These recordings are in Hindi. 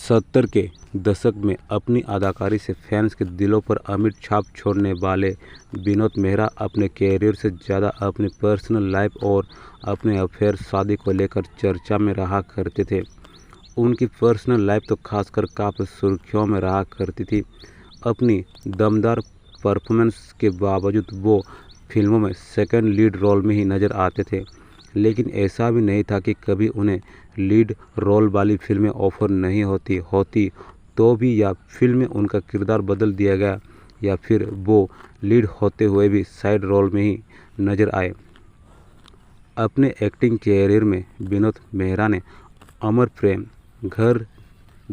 70 के दशक में अपनी अदाकारी से फैंस के दिलों पर अमिट छाप छोड़ने वाले विनोद मेहरा अपने कैरियर से ज़्यादा अपनी पर्सनल लाइफ और अपने अफेयर शादी को लेकर चर्चा में रहा करते थे। उनकी पर्सनल लाइफ तो खासकर काफ़ी सुर्खियों में रहा करती थी। अपनी दमदार परफॉर्मेंस के बावजूद वो फिल्मों में सेकंड लीड रोल में ही नज़र आते थे, लेकिन ऐसा भी नहीं था कि कभी उन्हें लीड रोल वाली फिल्में ऑफर नहीं होती तो भी, या फिल्म में उनका किरदार बदल दिया गया, या फिर वो लीड होते हुए भी साइड रोल में ही नज़र आए। अपने एक्टिंग कैरियर में विनोद मेहरा ने अमर प्रेम, घर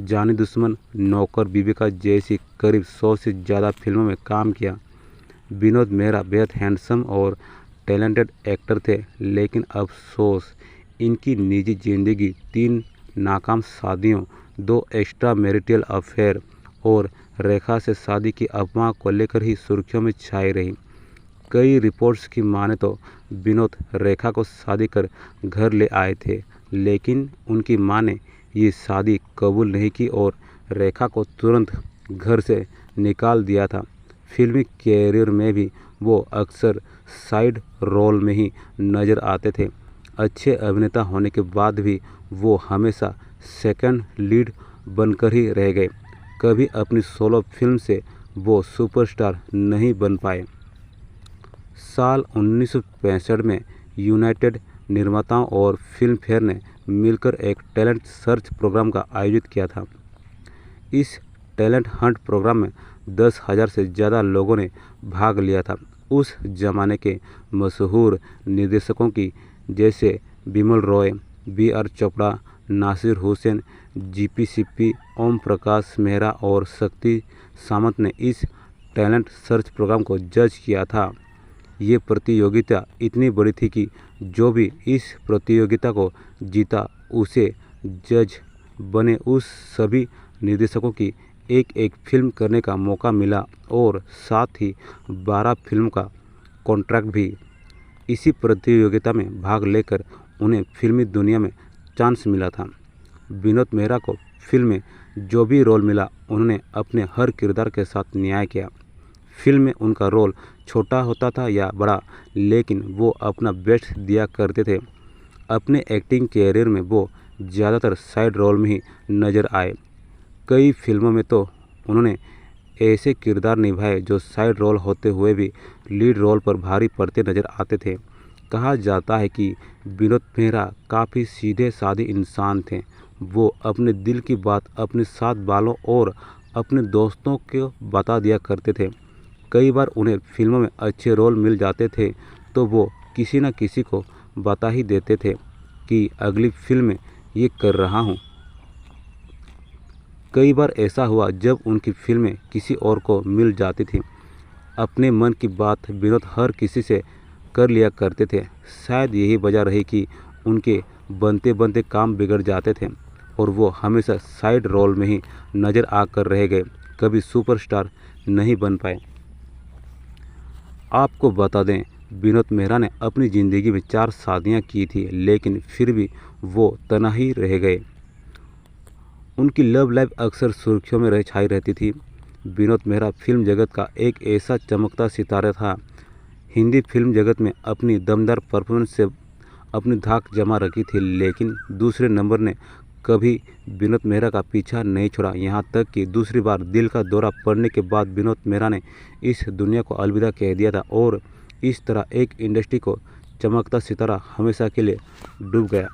जानी दुश्मन, नौकर बीबी जैसी करीब 100 से ज़्यादा फिल्मों में काम किया। विनोद मेहरा बेहद हैंडसम और टैलेंटेड एक्टर थे, लेकिन अफसोस इनकी निजी ज़िंदगी 3 नाकाम शादियों, 2 एक्स्ट्रा मैरिटल अफेयर और रेखा से शादी की अफवाह को लेकर ही सुर्खियों में छाई रही। कई रिपोर्ट्स की माने तो विनोद रेखा को शादी कर घर ले आए थे, लेकिन उनकी मां ने ये शादी कबूल नहीं की और रेखा को तुरंत घर से निकाल दिया था। फिल्मी कैरियर में भी वो अक्सर साइड रोल में ही नज़र आते थे। अच्छे अभिनेता होने के बाद भी वो हमेशा सेकंड लीड बनकर ही रह गए। कभी अपनी सोलो फिल्म से वो सुपरस्टार नहीं बन पाए। साल 1965 में यूनाइटेड निर्माताओं और फिल्म फेयर ने मिलकर एक टैलेंट सर्च प्रोग्राम का आयोजित किया था। इस टैलेंट हंट प्रोग्राम में 10,000 से ज़्यादा लोगों ने भाग लिया था। उस ज़माने के मशहूर निर्देशकों की जैसे बिमल रॉय, बी.आर. चोपड़ा, नासिर हुसैन, जी.पी. सिप्पी, ओम प्रकाश मेहरा और शक्ति सामंत ने इस टैलेंट सर्च प्रोग्राम को जज किया था। ये प्रतियोगिता इतनी बड़ी थी कि जो भी इस प्रतियोगिता को जीता उसे जज बने उस सभी निर्देशकों की एक फिल्म करने का मौका मिला और साथ ही 12 फिल्म का कॉन्ट्रैक्ट भी। इसी प्रतियोगिता में भाग लेकर उन्हें फिल्मी दुनिया में चांस मिला था। विनोद मेहरा को फिल्म में जो भी रोल मिला उन्होंने अपने हर किरदार के साथ न्याय किया। फिल्म में उनका रोल छोटा होता था या बड़ा, लेकिन वो अपना बेस्ट दिया करते थे। अपने एक्टिंग कैरियर में वो ज़्यादातर साइड रोल में ही नज़र आए। कई फिल्मों में तो उन्होंने ऐसे किरदार निभाए जो साइड रोल होते हुए भी लीड रोल पर भारी पड़ते नज़र आते थे। कहा जाता है कि विनोद मेहरा काफ़ी सीधे साधे इंसान थे। वो अपने दिल की बात अपने साथ वालों और अपने दोस्तों को बता दिया करते थे। कई बार उन्हें फिल्मों में अच्छे रोल मिल जाते थे तो वो किसी न किसी को बता ही देते थे कि अगली फिल्म में ये कर रहा हूँ। कई बार ऐसा हुआ जब उनकी फिल्में किसी और को मिल जाती थी। अपने मन की बात विनोद हर किसी से कर लिया करते थे। शायद यही वजह रही कि उनके बनते बनते काम बिगड़ जाते थे और वो हमेशा साइड रोल में ही नज़र आकर रह गए, कभी सुपरस्टार नहीं बन पाए। आपको बता दें, विनोद मेहरा ने अपनी ज़िंदगी में 4 शादियां की थी, लेकिन फिर भी वो तन्हा ही रह गए। उनकी लव लाइफ अक्सर सुर्खियों में छाई रहती थी। विनोद मेहरा फिल्म जगत का एक ऐसा चमकता सितारा था। हिंदी फिल्म जगत में अपनी दमदार परफॉर्मेंस से अपनी धाक जमा रखी थी, लेकिन दूसरे नंबर ने कभी विनोद मेहरा का पीछा नहीं छोड़ा। यहाँ तक कि दूसरी बार दिल का दौरा पड़ने के बाद विनोद मेहरा ने इस दुनिया को अलविदा कह दिया था और इस तरह एक इंडस्ट्री को चमकता सितारा हमेशा के लिए डूब गया।